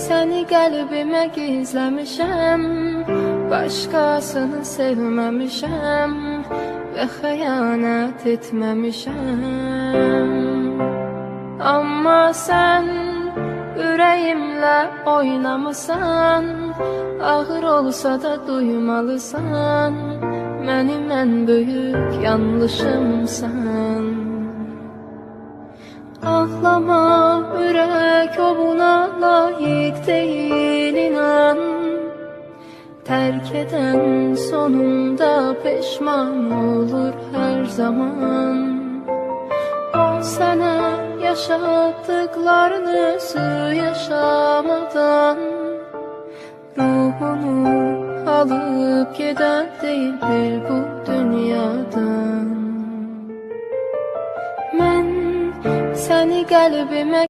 Səni qəlbimə gizləmişəm, başqasını sevməmişəm və xəyanət etməmişəm. Amma sən ürəyimlə oynamısan, ağır olsa da duymalısan, mənim ən böyük yanlışımsan. Ağlama, ürək o buna layiq deyil, inan. Tərk edən sonunda peşman olur hər zaman. O sənə yaşatdıqlarını özü yaşamadan, ruhunu alıp gedən deyildir bu dünyadan. Mən səni qəlbimə